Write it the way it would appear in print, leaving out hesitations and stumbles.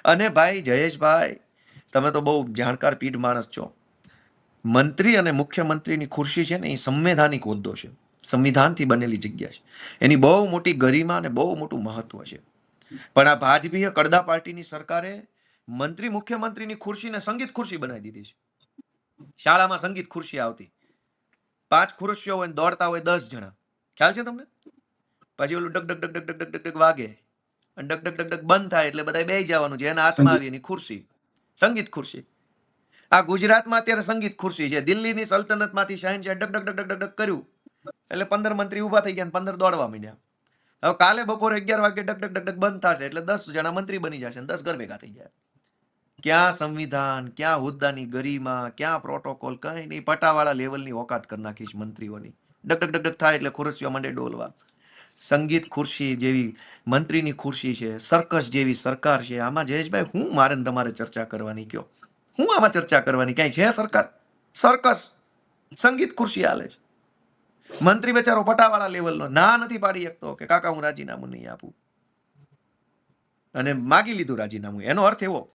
અને ભાઈ જયેશભાઈ, તમે તો બહુ જાણકાર પીઢ માણસ છો. મંત્રી અને મુખ્યમંત્રીની ખુરશી છે ને એ સંવૈધાનિક હોદ્દો છે, સંવિધાનથી બનેલી જગ્યા છે. એની બહુ મોટી ગરિમા અને બહુ મોટું મહત્વ છે. પણ આ ભાજપીય કડદા પાર્ટીની સરકારે મંત્રી મુખ્યમંત્રીની ખુરશીને સંગીત ખુરશી બનાવી દીધી છે. શાળામાં સંગીત ખુરશી આવતી, 5 ખુરશીઓ હોય, દોડતા હોય 10 જણા. ખ્યાલ છે તમને? પછી ઓલું ડક ડક ડક ડક ડક ડક ડક વાગે અને ડક ડક ડક ડક બંધ થાય એટલે બધા બેસી જવાનું છે. એના હાથમાં આવી એની ખુરશી, સંગીત ખુરશી. આ ગુજરાતમાં અત્યારે સંગીત ખુરશી છે. દિલ્હીની સલ્તનતમાંથી શહેનશાહ ડક ડક ડક ડક ડક કર્યું એટલે 15 મંત્રી ઊભા થઈ ગયા, 15 દોડવા માંડ્યા. હવે કાલે બપોરે 11 વાગે ડક ડક ડક ડક બંધ થશે એટલે 10 જણા મંત્રી બની જશે અને 10 ઘર ભેગા થઈ જાય. ક્યાં સંવિધાન, ક્યાં હોદ્દાની ગરિમા, ક્યાં પ્રોટોકોલ, કઈ નહીં. પટાવાળા લેવલની ઓકાત કરી નાખીશ મંત્રીઓની. ડક ડક ડક ડક થાય એટલે ખુરશીઓ માંડે ડોલવા. સંગીત ખુરશી જેવી મંત્રીની ખુરશી છે, સર્કસ જેવી સરકાર છે. આમાં જયેશભાઈ હું મારે તમારે ચર્ચા કરવાની કયો? હું આમાં ચર્ચા કરવાની? ક્યાંય છે સરકાર? સર્કસ, સંગીત ખુરશી હાલે છે. મંત્રી બેચારો પટાવાળા લેવલનો ના નથી પાડી શકતો કે કાકા હું રાજીનામું નહીં આપું, અને માગી લીધું રાજીનામું. એનો અર્થ એવો